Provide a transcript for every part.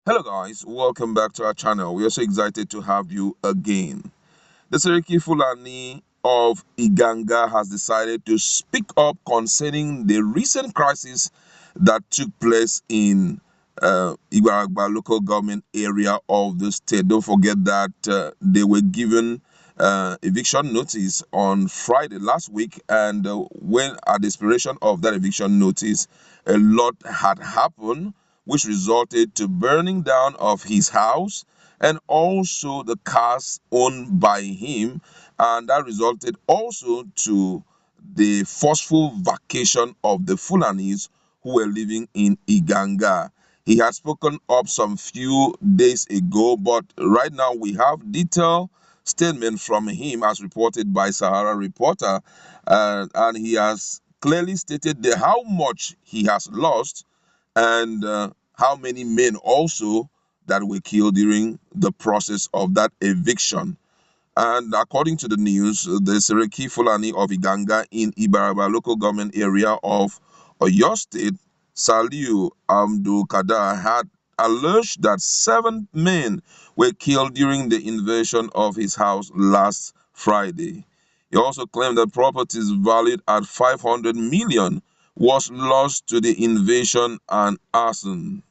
Hello guys, welcome back to our channel. We are so excited to have you again. The Seriki Fulani of Iganga has decided to speak up concerning the recent crisis that took place in Ibarapa local government area of the state. Don't forget that they were given eviction notice on Friday last week, and when at the expiration of that eviction notice, a lot had happened, which resulted to burning down of his house and also the cars owned by him, and that resulted also to the forceful vacation of the Fulanis who were living in Iganga. He had spoken up some few days ago, but right now we have detailed statement from him as reported by Sahara Reporter, and he has clearly stated how much he has lost and how many men also that were killed during the process of that eviction. And according to the news, the Seriki Fulani of Iganga in Ibaraba local government area of Oyo State, Saliu Abdul Kadar, had alleged that 7 men were killed during the invasion of his house last Friday. He also claimed that properties valued at 500 million was lost to the invasion and arson.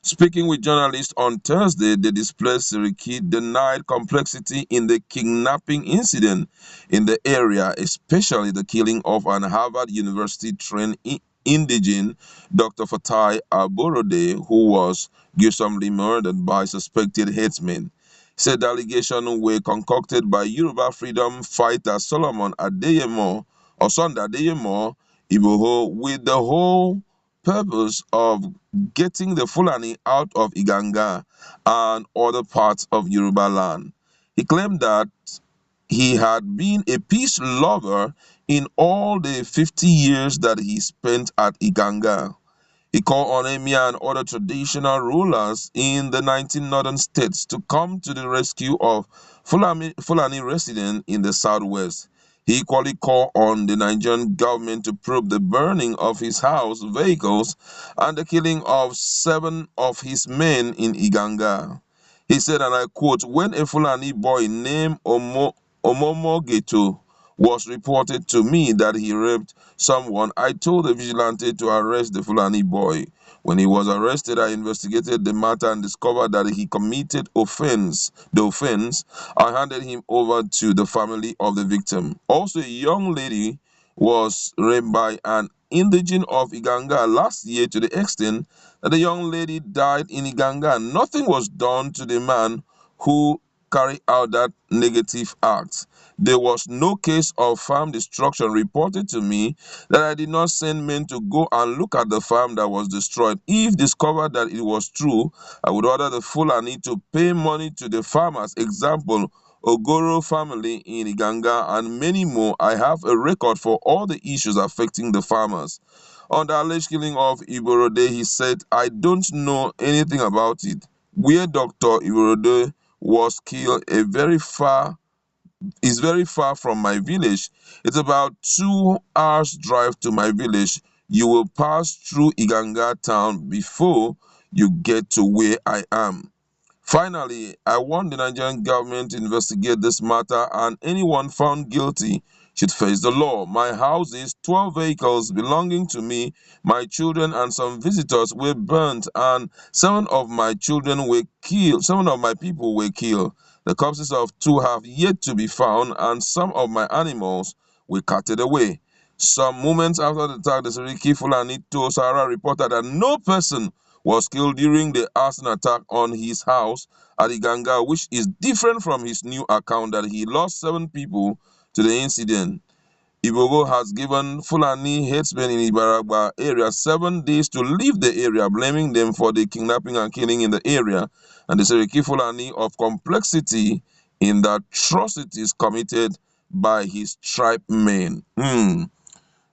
Speaking with journalists on Thursday, the displaced Seriki denied complexity in the kidnapping incident in the area, especially the killing of an Harvard University trained indigene, Dr. Fatai Aborode, who was gruesomely murdered by suspected headsmen. He said the allegations were concocted by Yoruba freedom fighter Solomon Adeyemo, or Sunday Adeyemo, Iboho, with the whole purpose of getting the Fulani out of Iganga and other parts of Yoruba land. He claimed that he had been a peace lover in all the 50 years that he spent at Iganga. He called on Emir and other traditional rulers in the 19 northern states to come to the rescue of Fulani residents in the southwest. He equally called on the Nigerian government to probe the burning of his house, vehicles, and the killing of 7 of his men in Iganga. He said, and I quote, when a Fulani boy named Omomo Geto was reported to me that he raped someone, I told the vigilante to arrest the Fulani boy. When he was arrested, I investigated the matter and discovered that he committed the offense. I handed him over to the family of the victim. Also, a young lady was raped by an indigene of Iganga last year to the extent that the young lady died in Iganga. Nothing was done to the man who carried out that negative act. There was no case of farm destruction reported to me that I did not send men to go and look at the farm that was destroyed. If discovered that it was true, I would order the Fulani to pay money to the farmers. Example, Ogoro family in Iganga and many more. I have a record for all the issues affecting the farmers. On the alleged killing of Iborode, he said, I don't know anything about it. Where Dr. Iborode was killed is very far from my village. It's about 2 hours drive to my village. You will pass through Iganga town before you get to where I am. Finally, I want the Nigerian government to investigate this matter and anyone found guilty should face the law. My houses, 12 vehicles belonging to me, my children and some visitors were burnt and 7 of my people were killed. The corpses of 2 have yet to be found and some of my animals were carted away. Some moments after the attack, the Seriki Fulani told Sahara Reporter that no person was killed during the arson attack on his house at Iganga, which is different from his new account that he lost 7 people to the incident. Ibogo has given Fulani headsmen in Ibaraba area 7 days to leave the area, blaming them for the kidnapping and killing in the area, and the Seriki Fulani of complexity in the atrocities committed by his tribe men.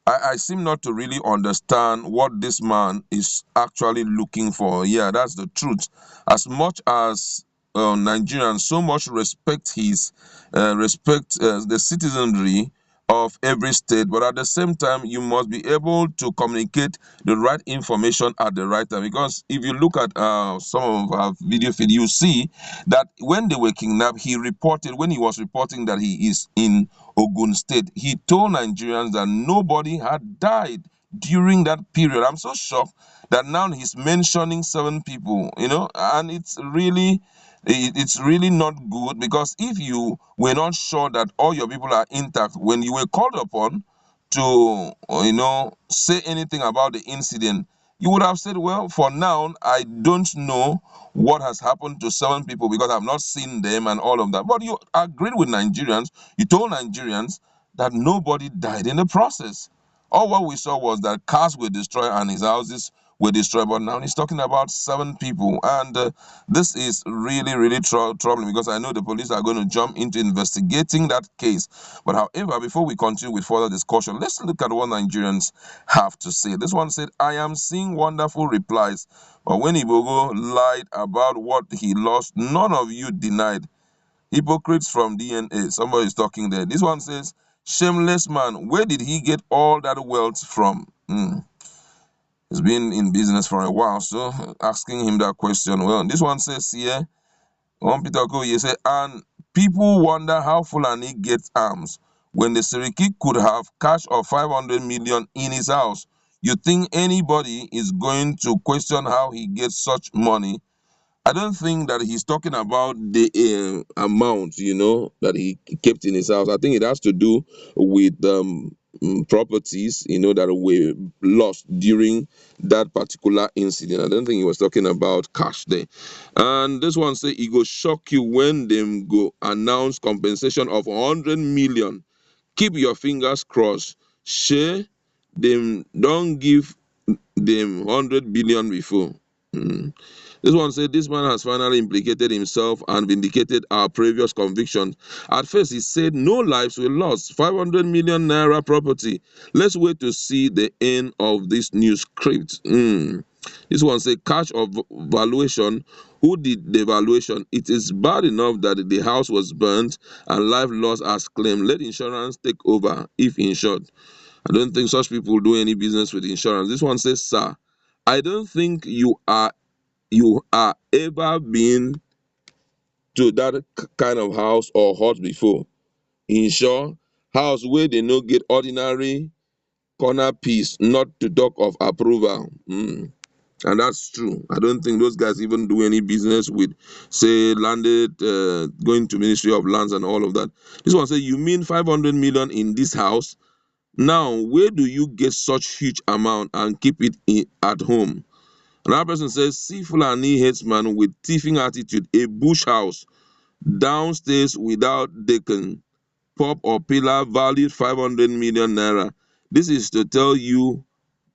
I seem not to really understand what this man is actually looking for. Yeah, that's the truth. As much as Nigerians so much respect the citizenry of every state, but at the same time, you must be able to communicate the right information at the right time. Because if you look at some of our video feed, you see that when they were kidnapped, when he was reporting that he is in Ogun State, he told Nigerians that nobody had died during that period. I'm so shocked that now he's mentioning 7 people, and it's really not good, because if you were not sure that all your people are intact when you were called upon to say anything about the incident, you would have said, well, for now I don't know what has happened to 7 people because I've not seen them and all of that. But you agreed with Nigerians. You told Nigerians that nobody died in the process. All what we saw was that cars were destroyed and his houses were destroyed. But now he's talking about 7 people. And this is really, really troubling, because I know the police are going to jump into investigating that case. But however, before we continue with further discussion, let's look at what Nigerians have to say. This one said, I am seeing wonderful replies, but when Ibogo lied about what he lost, none of you denied. Hypocrites from DNA. Somebody is talking there. This one says, shameless man, where did he get all that wealth from? He's been in business for a while, so asking him that question. Well, this one says here, one Peter Okoye say, and people wonder how Fulani gets arms when the Seriki could have cash of 500 million in his house. You think anybody is going to question how he gets such money? I don't think that he's talking about the amount, that he kept in his house. I think it has to do with properties, that were lost during that particular incident. I don't think he was talking about cash there. And this one say, it go shock you when them go announce compensation of 100 million. Keep your fingers crossed. Share them don't give them 100 billion before. This one said, this man has finally implicated himself and vindicated our previous convictions. At first, he said no lives were lost. 500 million naira property. Let's wait to see the end of this new script. This one said, cash of valuation. Who did the valuation? It is bad enough that the house was burnt and life lost as claimed. Let insurance take over, if insured. I don't think such people do any business with insurance. This one says, sir, I don't think you are ever been to that kind of house or hut before. In short, house where they no get ordinary corner piece, not to talk of approval. And that's true. I don't think those guys even do any business with, say, landed, going to Ministry of Lands and all of that. This one say, you mean 500 million in this house? Now, where do you get such huge amount and keep it at home? Another person says, see Fulani headsman with thieving attitude, a bush house, downstairs without deacon, pop or pillar valued 500 million naira. This is to tell you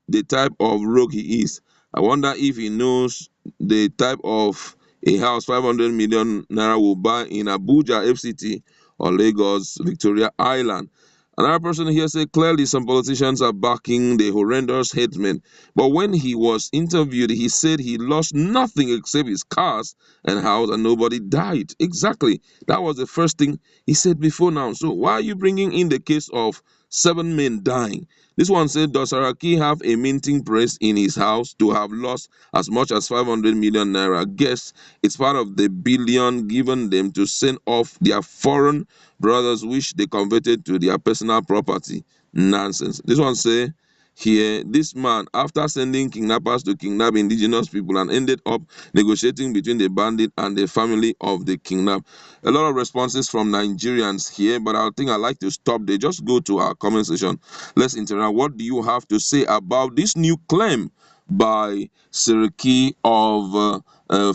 the type of rogue he is. I wonder if he knows the type of a house 500 million naira will buy in Abuja, FCT, or Lagos, Victoria Island. Another person here said, clearly some politicians are backing the horrendous headsman. But when he was interviewed, he said he lost nothing except his cars and house and nobody died. Exactly. That was the first thing he said before now. So why are you bringing in the case of 7 men dying? This one said, does Saraki have a minting press in his house to have lost as much as 500 million naira? Guess it's part of the billion given them to send off their foreign brothers, which they converted to their personal property. Nonsense. This one say, here, this man, after sending kidnappers to kidnap indigenous people and ended up negotiating between the bandit and the family of the kidnapped. A lot of responses from Nigerians here, but I think I'd like to stop there. Just go to our comment section. Let's interact. What do you have to say about this new claim by Seriki of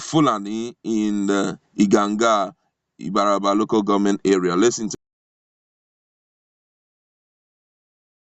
Fulani in Iganga, Ibaraba local government area? Let's interact.